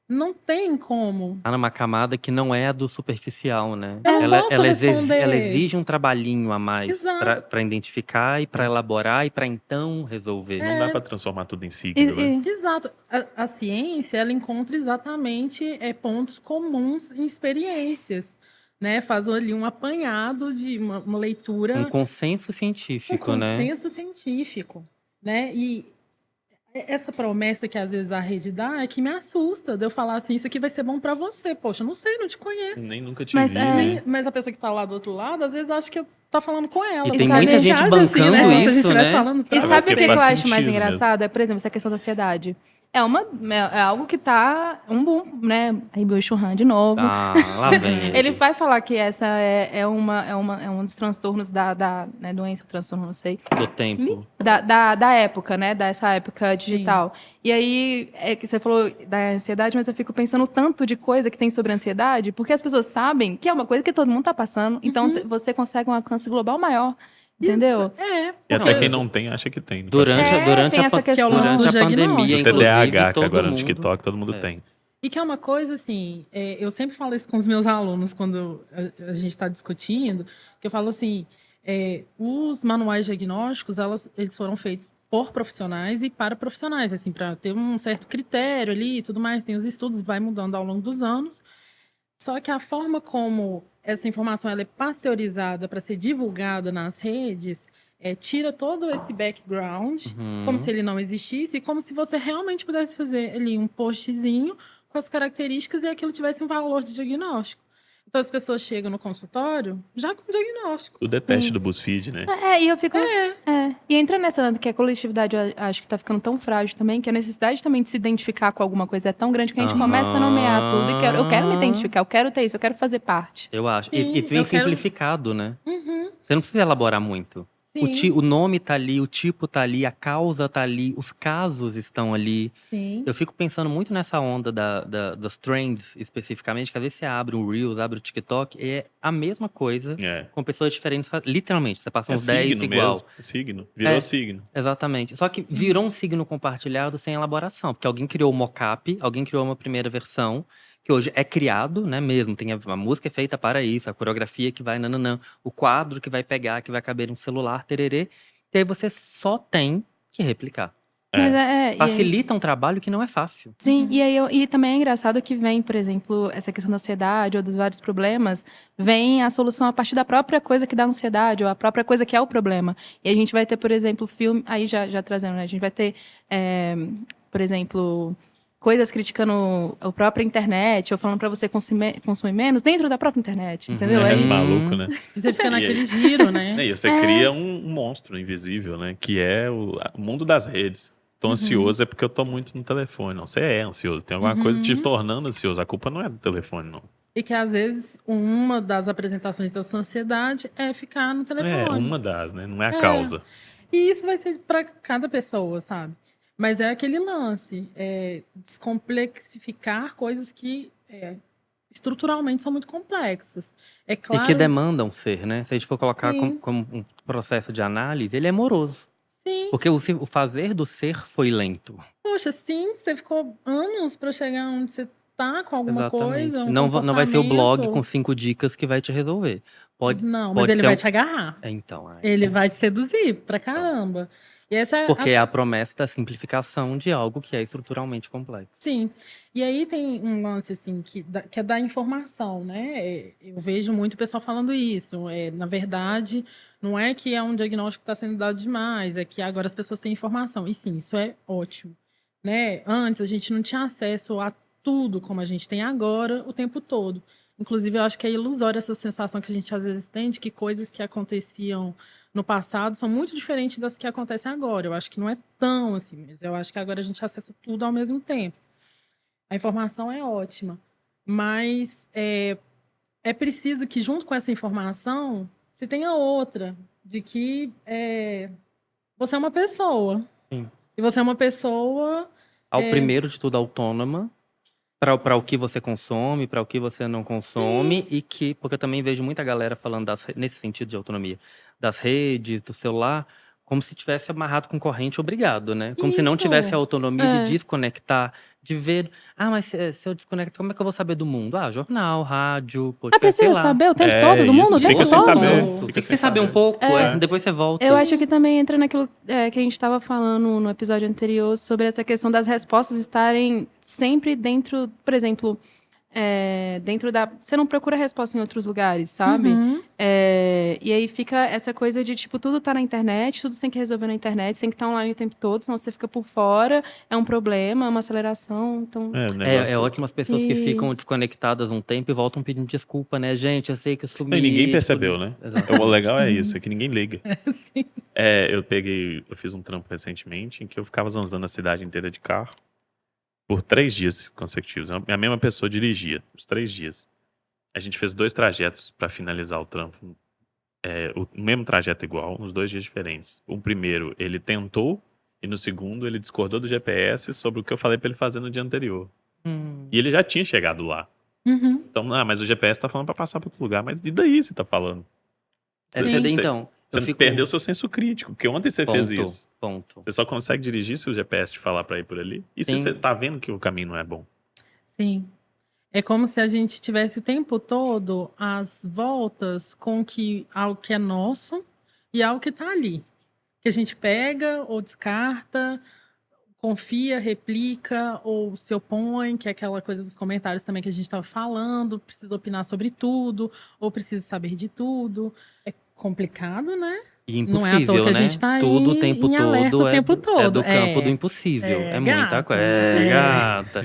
não tem como. Tá numa camada que não é a do superficial, né? Eu não posso ela responder. exige um trabalhinho a mais Exato. pra identificar e pra elaborar e pra então resolver. Não dá pra transformar tudo em signo, né? Exato. A ciência, ela encontra exatamente pontos comuns em experiências. Né? Faz ali um apanhado de uma leitura. Um consenso científico, né? Um consenso científico. Né? E essa promessa que às vezes a rede dá é que me assusta. De eu falar assim, isso aqui vai ser bom pra você. Poxa, eu não sei, não te conheço. Nem nunca te vi, né? Mas a pessoa que tá lá do outro lado, às vezes acha que eu tá falando com ela. E tem muita gente bancando assim, né? isso, Se a gente estivesse né? falando pra E ela. sabe o que eu faz acho mais sentido engraçado? Por exemplo, essa questão da ansiedade. É algo que tá um boom, né? Aí Bill Churran de novo. Ah, lá vem Ele vai falar que essa é um dos transtornos da doença, transtorno, não sei. do tempo. Da época, né? Dessa época digital. E aí, que você falou da ansiedade, mas eu fico pensando o tanto de coisa que tem sobre a ansiedade, porque as pessoas sabem que é uma coisa que todo mundo tá passando, então você consegue um alcance global maior. Entendeu? E até quem não tem, acha que tem. Durante tem essa questão. durante a pandemia, diagnóstico. O inclusive, TDAH, que todo agora no mundo... TikTok todo mundo tem. E que é uma coisa assim, eu sempre falo isso com os meus alunos quando a gente está discutindo, que eu falo assim, os manuais diagnósticos, eles foram feitos por profissionais e para profissionais, assim, para ter um certo critério ali e tudo mais. Tem os estudos, vai mudando ao longo dos anos. Só que a forma como essa informação ela é pasteurizada para ser divulgada nas redes, tira todo esse background, como se ele não existisse, e como se você realmente pudesse fazer ali um postzinho com as características e aquilo tivesse um valor de diagnóstico. Então as pessoas chegam no consultório já com diagnóstico. O deteste do BuzzFeed, né? E eu fico... E entra nessa, que a coletividade, eu acho que tá ficando tão frágil também, que a necessidade também de se identificar com alguma coisa é tão grande que a gente começa a nomear tudo e eu quero me identificar, eu quero ter isso, eu quero fazer parte. Eu acho. Sim, E vem simplificado, né? Você não precisa elaborar muito. Sim, O nome tá ali, o tipo tá ali, a causa tá ali, os casos estão ali. sim. Eu fico pensando muito nessa onda das trends, especificamente, que às vezes você abre o Reels, abre o TikTok, é a mesma coisa, É. com pessoas diferentes. Literalmente, você passa É uns 10 signo igual. mesmo. É signo. Virou É. signo. Exatamente. Só que virou um signo compartilhado sem elaboração, porque alguém criou o mockup, alguém criou uma primeira versão, que hoje é criado, né, mesmo. Tem a música é feita para isso, a coreografia que vai nananã, o quadro que vai pegar, que vai caber no celular, tererê. E aí você só tem que replicar. Mas Facilita um trabalho que não é fácil. Sim, e também é engraçado que vem, por exemplo, essa questão da ansiedade ou dos vários problemas, vem a solução a partir da própria coisa que dá ansiedade ou a própria coisa que é o problema. E a gente vai ter, por exemplo, filme, aí já trazendo, né? A gente vai ter, por exemplo, coisas criticando a própria internet ou falando pra você consumir menos dentro da própria internet, entendeu? É Aí, maluco, né? E você fica naquele giro, né? E você cria um monstro invisível, né? Que é o mundo das redes. Tô ansioso é porque eu tô muito no telefone. Não, você é ansioso. Tem alguma coisa te tornando ansioso. A culpa não é do telefone, não. E que às vezes uma das apresentações da sua ansiedade é ficar no telefone. É, uma das, né? Não é a causa. E isso vai ser para cada pessoa, sabe? Mas é aquele lance, descomplexificar coisas que estruturalmente são muito complexas. É claro. E que demandam ser, né? Se a gente for colocar Sim. como um processo de análise, ele é moroso. Sim. Porque o fazer do ser foi lento. Poxa, sim, você ficou anos para chegar onde você tá com alguma Exatamente. coisa. Não vai ser o blog comportamento. com 5 dicas que vai te resolver. Não, mas pode ele ser vai te agarrar. Então, Ele vai te seduzir pra caramba. E essa é porque é a promessa da simplificação de algo que é estruturalmente complexo. Sim. E aí tem um lance, assim, que é da informação, né? Eu vejo muito o pessoal falando isso. Na verdade, não é que é um diagnóstico que está sendo dado demais, é que agora as pessoas têm informação. E sim, isso é ótimo. Né? Antes, a gente não tinha acesso a tudo como a gente tem agora, o tempo todo. Inclusive, eu acho que é ilusória essa sensação que a gente às vezes tem de que coisas que aconteciam no passado são muito diferentes das que acontecem agora. Eu acho que não é tão assim, mas eu acho que agora a gente acessa tudo ao mesmo tempo. A informação é ótima, mas é preciso que, junto com essa informação, se tenha outra, de que você é uma pessoa. Sim. E você é uma pessoa... Primeiro de tudo, autônoma, para o que você consome, para o que você não consome, porque eu também vejo muita galera falando nesse sentido de autonomia, das redes, do celular, como se tivesse amarrado com corrente obrigado, né? Como se não tivesse a autonomia de desconectar, de ver. Mas se eu desconecto, como é que eu vou saber do mundo? Jornal, rádio, podcast, sei precisa lá. saber o tempo todo do mundo? O tempo Fica sem todo? saber. Fica sem saber um pouco, depois você volta. Eu acho que também entra naquilo que a gente estava falando no episódio anterior sobre essa questão das respostas estarem sempre dentro, por exemplo, dentro da... Você não procura resposta em outros lugares, sabe? Uhum. E aí fica essa coisa de, tipo, tudo tá na internet, tudo você tem que resolver na internet, você tem que estar online o tempo todo, senão você fica por fora, é um problema, é uma aceleração, então... É ótimo as pessoas que ficam desconectadas um tempo e voltam pedindo desculpa, né? Gente, eu sei que eu sumi. E ninguém percebeu, né? Exato. O legal é isso, é que ninguém liga. Sim. Eu fiz um trampo recentemente em que eu ficava zanzando a cidade inteira de carro por 3 dias consecutivos. A mesma pessoa dirigia, os 3 dias. A gente fez 2 trajetos para finalizar o trampo. O mesmo trajeto igual, nos 2 dias diferentes. O primeiro, ele tentou, e no segundo, ele discordou do GPS sobre o que eu falei para ele fazer no dia anterior. E ele já tinha chegado lá. Uhum. Então, mas o GPS tá falando para passar para outro lugar. Mas e daí você tá falando? Você perdeu seu senso crítico, porque ontem você fez isso. Você só consegue dirigir se o GPS te falar pra ir por ali. E se você tá vendo que o caminho não é bom? Sim. É como se a gente tivesse o tempo todo as voltas com algo que é nosso e algo que tá ali. Que a gente pega ou descarta, confia, replica ou se opõe, que é aquela coisa dos comentários também que a gente estava falando, precisa opinar sobre tudo, ou precisa saber de tudo. É complicado, né? E impossível, não é à toa que a gente tá tudo o tempo em alerta todo o tempo todo. É do campo do impossível. É muita gata. coisa. Gata.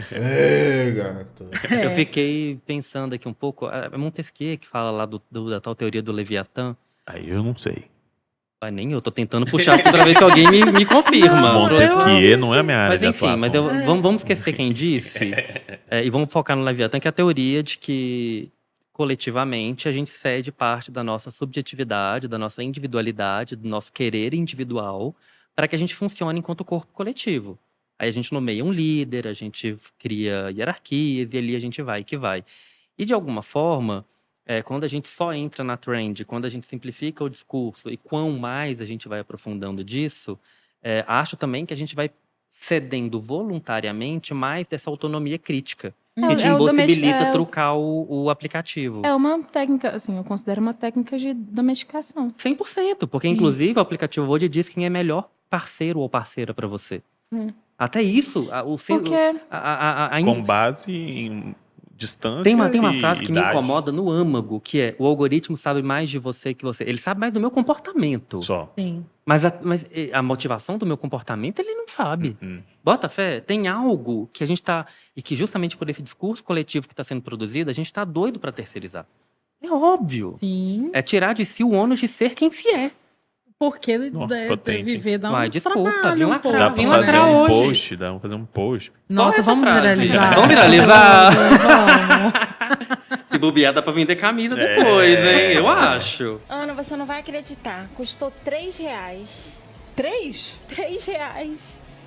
Gata. Eu fiquei pensando aqui um pouco. É Montesquieu que fala lá da tal teoria do Leviatã. Aí eu não sei. Nem eu tô tentando puxar aqui pra ver se alguém me confirma. Montesquieu não é a minha área de atuação. Mas vamos esquecer quem disse e vamos focar no Leviatã, que é a teoria de que coletivamente, a gente cede parte da nossa subjetividade, da nossa individualidade, do nosso querer individual, para que a gente funcione enquanto corpo coletivo. Aí a gente nomeia um líder, a gente cria hierarquias e ali a gente vai que vai. E de alguma forma, quando a gente só entra na trend, quando a gente simplifica o discurso e quão mais a gente vai aprofundando disso, acho também que a gente vai cedendo voluntariamente mais dessa autonomia crítica. Que te impossibilita trucar o aplicativo. É uma técnica, assim, eu considero uma técnica de domesticação. 100%, porque inclusive o aplicativo hoje diz quem é melhor parceiro ou parceira para você. Até isso, Com base em distância tem uma frase e que me idade. incomoda no âmago, que é: o algoritmo sabe mais de você que você. Ele sabe mais do meu comportamento. Só. Sim. Mas a motivação do meu comportamento, ele não sabe. Bota fé, tem algo que a gente tá... E que justamente por esse discurso coletivo que está sendo produzido, a gente tá doido para terceirizar. É óbvio. Sim. É tirar de si o ônus de ser quem se é. Porque potente, hein? viver dá um Uai, desculpa, trabalho, vim um lacrar, pouco. Dá vim pra fazer lacrar um hoje. post, dá pra fazer um post. Nossa, Qual é vamos essa frase? viralizar. Vamos viralizar. Vamos. Se bobear, dá pra vender camisa depois, hein? Eu acho. Ana, você não vai acreditar. Custou R$3. 3? R$3.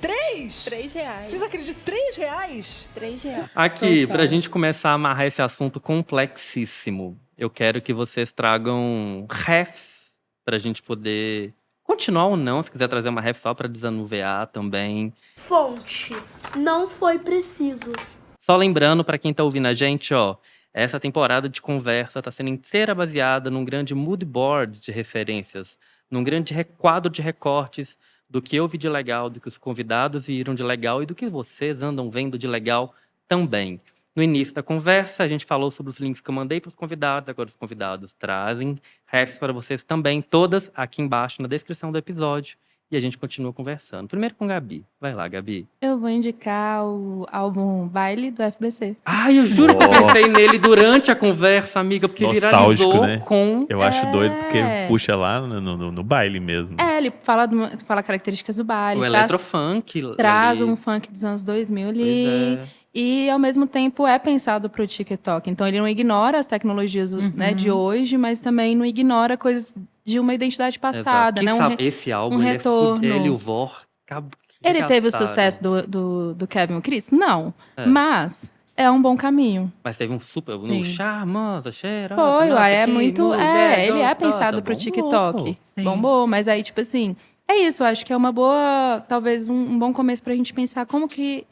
3? R$3. Vocês acreditam? R$3? R$3. Aqui, Total. pra gente começar a amarrar esse assunto complexíssimo, eu quero que vocês tragam refs pra gente poder continuar ou não, se quiser trazer uma ref só pra desanuviar também. Fonte. Não foi preciso. Só lembrando pra quem tá ouvindo a gente, ó, essa temporada de conversa tá sendo inteira baseada num grande mood board de referências, num grande quadro de recortes do que eu vi de legal, do que os convidados viram de legal e do que vocês andam vendo de legal também. No início da conversa, a gente falou sobre os links que eu mandei para os convidados, agora os convidados trazem refs para vocês também, todas aqui embaixo na descrição do episódio, e a gente continua conversando. Primeiro com Gabi. Vai lá, Gabi. Eu vou indicar o álbum Baile do FBC. Ai, eu juro que eu pensei nele durante a conversa, amiga, porque Nostálgico, viralizou né? com... Eu acho doido porque puxa lá no baile mesmo. Ele fala características do baile. O eletrofunk. Traz ali. um funk dos anos 2000 ali. Pois é. E, ao mesmo tempo, é pensado pro TikTok. Então, ele não ignora as tecnologias né, de hoje, mas também não ignora coisas de uma identidade passada. Né? Esse álbum, um ele retorno. Ele e o Vor... Ele teve o sucesso do Kevin e o Chris? Não. Mas é um bom caminho. Mas teve um super... No charmosa, cheirosa... Foi, nossa, é que muito... mulher ele é gostosa. pensado pro TikTok. Sim. Bombou, mas aí, tipo assim... É isso, eu acho que é uma boa... Talvez um bom começo pra gente pensar como que...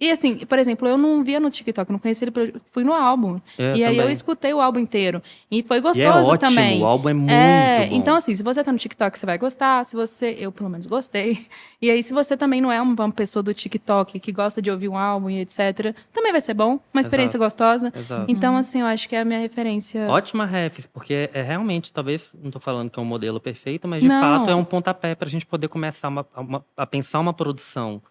E assim, por exemplo, eu não via no TikTok, não conhecia ele, fui no álbum. E aí eu escutei o álbum inteiro. E foi gostoso e é ótimo, também. O álbum é muito bom. Então, assim, se você tá no TikTok, você vai gostar. Se você... Eu, pelo menos, gostei. E aí, se você também não é uma pessoa do TikTok que gosta de ouvir um álbum e etc., também vai ser bom. Uma experiência gostosa. Exato. Então, assim, eu acho que é a minha referência. Ótima refs, porque é realmente, talvez, não tô falando que é um modelo perfeito, mas de Não. fato é um pontapé pra gente poder começar a pensar uma produção.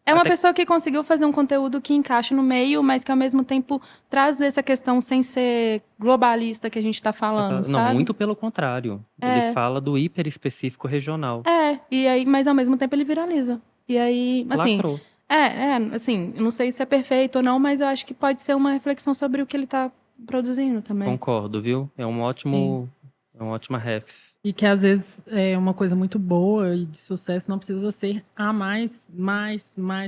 É uma Até- pessoa que conseguiu fazer um conteúdo que encaixa no meio, mas que ao mesmo tempo traz essa questão sem ser globalista que a gente tá falando, Não, sabe? muito pelo contrário. Ele fala do hiper específico regional. E aí, mas ao mesmo tempo ele viraliza. E aí, assim, Lacrou. assim, eu não sei se é perfeito ou não, mas eu acho que pode ser uma reflexão sobre o que ele tá produzindo também. Concordo, viu? É um ótimo... É uma ótima refs. E que às vezes é uma coisa muito boa e de sucesso não precisa ser a mais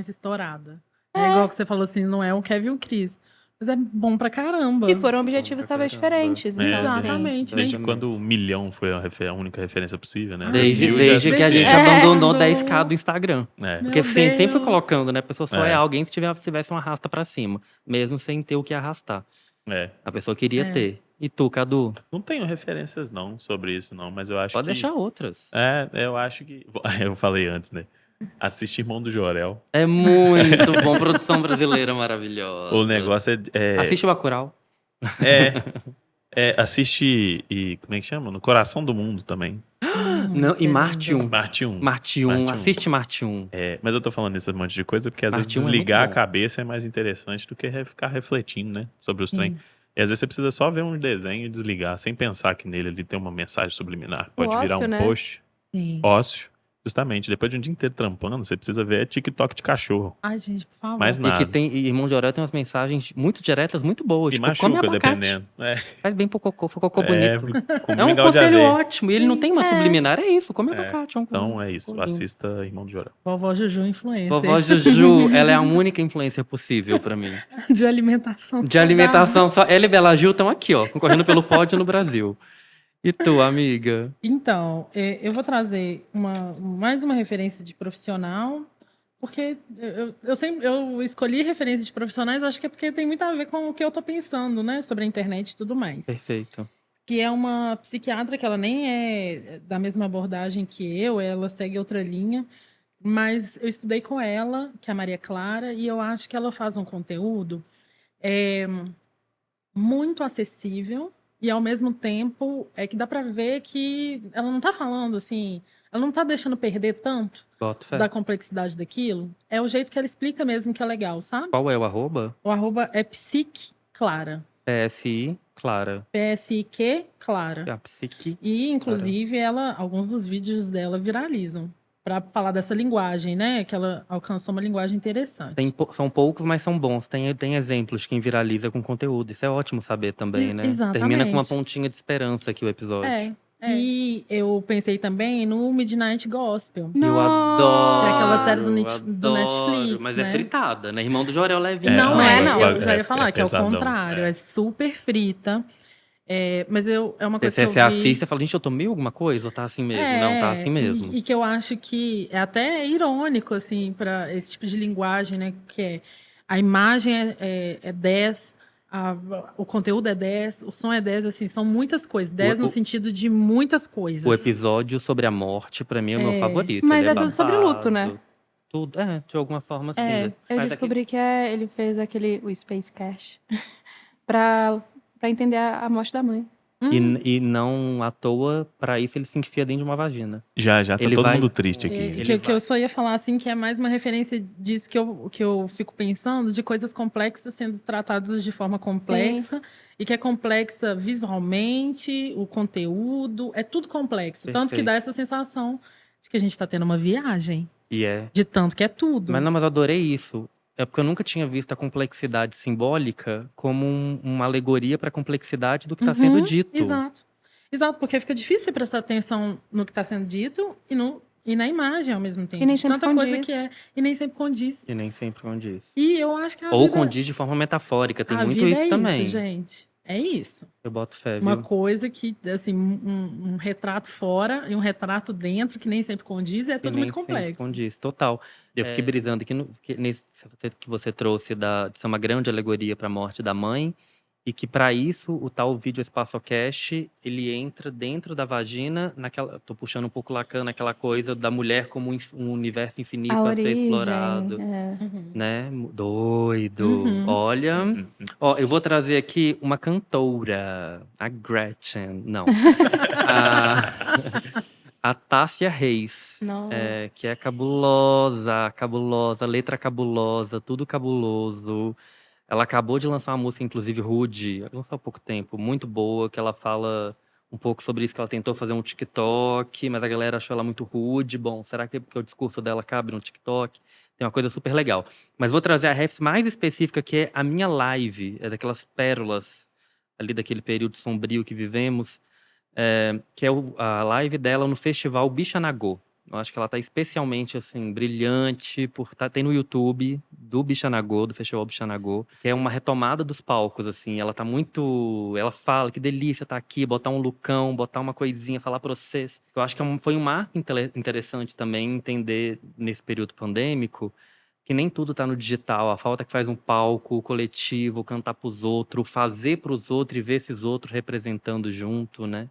estourada. É igual que você falou assim, não é o Kevin e o Chris. Mas é bom pra caramba. E foram objetivos talvez diferentes. Então, assim, Exatamente. Desde né? quando 1 milhão foi a única referência possível, né? Desde 2000 já que a gente existia. abandonou não. 10k do Instagram. Porque Meu sempre Deus. colocando, né? A pessoa só é É. alguém se tivesse uma arrasta pra cima. Mesmo sem ter o que arrastar. A pessoa queria ter. E tu, Cadu? Não tenho referências não sobre isso não, mas eu acho Pode que... deixar outras. eu acho que... Eu falei antes, né? Assiste Irmão do Jorel. É muito bom. Produção brasileira maravilhosa. O negócio é... Assiste o Bacurau. Assiste e... Como é que chama? No Coração do Mundo também. Não, e Marte 1. Marte 1. Marte 1. Assiste Marte 1. Mas eu tô falando esse monte de coisa porque às vezes Marte 1 é desligar a muito bom. cabeça é mais interessante do que ficar refletindo, né? Sobre os trem. E às vezes você precisa só ver um desenho e desligar, sem pensar que nele ali tem uma mensagem subliminar. Pode virar ócio, um né? post. Sim. Ócio. Justamente, depois de um dia inteiro trampando, você precisa ver TikTok de cachorro. Ai, gente, por favor. Mais E nada. e Irmão de Orel tem umas mensagens muito diretas, muito boas. E Tipo, come machuca, abacate. dependendo. É, Faz bem pro cocô, foi cocô bonito. comi É um mingau de conselho aveia. ótimo. E ele não tem uma subliminar. É isso, come abacate. Então é isso, lindo. assista Irmão de Orel. Vovó Juju influencer. Vovó Juju, ela é a única influencer possível pra mim. De alimentação. De alimentação, só ela e Bela Gil estão aqui, ó, concorrendo pelo pódio no Brasil. E tu, amiga? Então, eu vou trazer mais uma referência de profissional, porque eu escolhi referência de profissionais, acho que é porque tem muito a ver com o que eu tô pensando, né, sobre a internet e tudo mais. Perfeito. Que é uma psiquiatra que ela nem é da mesma abordagem que ela segue outra linha, mas eu estudei com ela, que é a Maria Clara, e eu acho que ela faz um conteúdo muito acessível, e ao mesmo tempo que dá pra ver que ela não tá falando assim, ela não tá deixando perder tanto Boto fé. da complexidade daquilo. É o jeito que ela explica mesmo que é legal, sabe? Qual é o arroba? O arroba é psicclara. PSI, Clara. PSIQ Clara. A psique. E, inclusive, alguns dos vídeos dela viralizam. Pra falar dessa linguagem, né? Que ela alcançou uma linguagem interessante. São poucos, mas são bons. Tem exemplos de quem viraliza com conteúdo. Isso é ótimo saber também, né? Exatamente. Termina com uma pontinha de esperança aqui o episódio. E eu pensei também no Midnight Gospel. Eu adoro. Que é aquela série do adoro, Netflix, Mas né? é fritada, né? Irmão do Jorel Levinho. Não um é, negócio não. Eu já ia é falar que é o pesadão, contrário. É super frita. Mas é uma coisa Você que eu vi... assiste e fala, gente, eu tomei alguma coisa ou tá assim mesmo? Não, tá assim mesmo. E que eu acho que é até irônico, assim, para esse tipo de linguagem, né? Que a imagem é 10, o conteúdo é 10, o som é 10, assim, são muitas coisas. 10 no sentido de muitas coisas. O episódio sobre a morte, pra mim, é o meu favorito. Mas Ele é tudo sobre babado, luto, né? Tudo, de alguma forma, sim. Eu descobri que ele fez o Space Cash pra entender a morte da mãe. E não à toa, pra isso ele se enfia dentro de uma vagina. Já tá Ele todo vai- mundo triste aqui. Que eu só ia falar, assim, que é mais uma referência disso que eu fico pensando, de coisas complexas sendo tratadas de forma complexa, e que é complexa visualmente, o conteúdo, é tudo complexo. Tanto que Perfeito. dá essa sensação de que a gente tá tendo uma viagem, E é. de tanto que é tudo. Mas não, mas eu adorei isso. É porque eu nunca tinha visto a complexidade simbólica como uma alegoria pra complexidade do que tá sendo dito. Exato. Exato, porque fica difícil você prestar atenção no que está sendo dito e na imagem ao mesmo tempo. E nem De sempre tanta coisa condiz. que é. E nem sempre condiz. E nem sempre condiz. E eu acho que a Ou vida, condiz de forma metafórica, tem a muito vida isso é também. isso, gente. É isso. Eu boto fé, Uma viu? coisa que, assim, um retrato fora e um retrato dentro, que nem sempre condiz, é E tudo nem muito sempre complexo. condiz, total. Eu fiquei brisando aqui nesse que você trouxe de ser uma grande alegoria para a morte da mãe, e que para isso o tal vídeo espaçocast ele entra dentro da vagina, tô puxando um pouco Lacan, naquela coisa da mulher como um universo infinito A a ser origem. explorado, né? Doido. Uhum. Olha, ó, eu vou trazer aqui uma cantora, a Gretchen, não, a Tássia Reis. Não. Que é cabulosa, letra cabulosa, tudo cabuloso. Ela acabou de lançar uma música, inclusive, Rude, lançou há pouco tempo, muito boa, que ela fala um pouco sobre isso, que ela tentou fazer um TikTok, mas a galera achou ela muito rude. Bom, será que é porque o discurso dela cabe no TikTok? Tem uma coisa super legal. Mas vou trazer a refs mais específica, que é a minha live, daquelas pérolas ali daquele período sombrio que vivemos, que é a live dela no festival Bichanagô. Eu acho que ela tá especialmente, assim, brilhante, tem no YouTube do Bichanagô, do Festival Bichanagô, que é uma retomada dos palcos, assim. Ela tá muito... Ela fala, que delícia tá aqui, botar um lookão, botar uma coisinha, falar pra vocês. Eu acho que foi um marco interessante também entender, nesse período pandêmico, que nem tudo tá no digital. A falta que faz um palco coletivo, cantar pros outros, fazer pros outros e ver esses outros representando junto, né?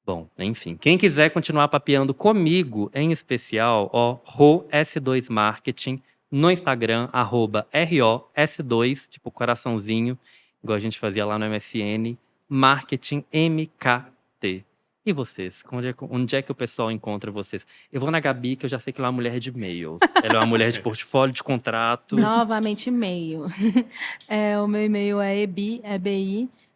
Bom, enfim. Quem quiser continuar papeando comigo, em especial, RoS2 Marketing, no Instagram, @ROS2, tipo coraçãozinho, igual a gente fazia lá no MSN, Marketing MKT. E vocês? Onde é que o pessoal encontra vocês? Eu vou na Gabi, que eu já sei que ela é uma mulher de e-mails. Ela é uma mulher de portfólio, de contratos. Novamente, e-mail. O meu e-mail é ebi,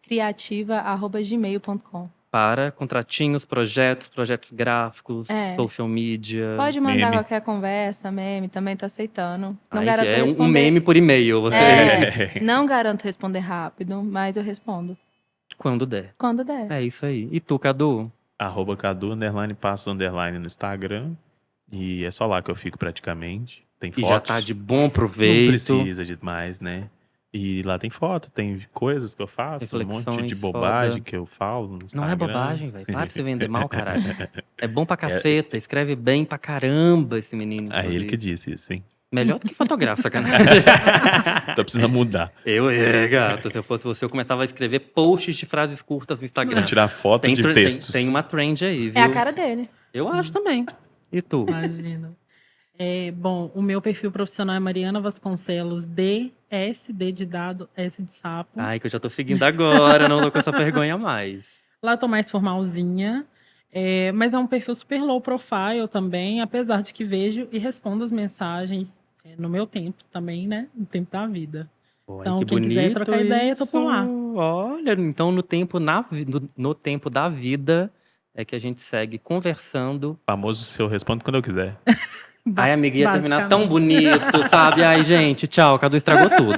criativa@gmail.com. para contratinhos, projetos gráficos, É. social media. Pode mandar Meme. qualquer conversa, meme, também tô aceitando. Não Ai, garanto que é responder. um meme por e-mail. Você Não garanto responder rápido, mas eu respondo. quando der. Quando der. É isso aí. E tu, Cadu? @Cadu, _passos, no Instagram. E é só lá que eu fico praticamente. Tem E fotos. já tá de bom Não proveito. precisa de mais, né? E lá tem foto, tem coisas que eu faço, um monte de Reflexões, bobagem foda. que eu falo no Instagram. Não é bobagem, velho. Para de se vender mal, caralho. É bom pra caceta. Escreve bem pra caramba esse menino. É ele inclusive. que disse isso, hein? Melhor do que fotográfico, sacanagem. Então precisa mudar. Gato. Se eu fosse você, eu começava a escrever posts de frases curtas no Instagram. Vou tirar foto de textos. Tem uma trend aí, viu? É a cara dele. Eu acho também. E tu? Imagina. Bom, o meu perfil profissional é Mariana Vasconcelos, D de dado, S de sapo. Ai, que eu já tô seguindo agora, não tô com essa vergonha mais. Lá eu tô mais formalzinha. Mas é um perfil super low profile também, apesar de que vejo e respondo as mensagens no meu tempo também, né? No tempo da vida. Pô, Então, que quem quiser bonito trocar ideia, tô por lá. isso. Olha, então no tempo da vida é que a gente segue conversando. Famoso se eu respondo quando eu quiser. Ai, amiga, ia terminar tão Basicamente. bonito, sabe? Ai, gente, tchau, Cadu estragou tudo.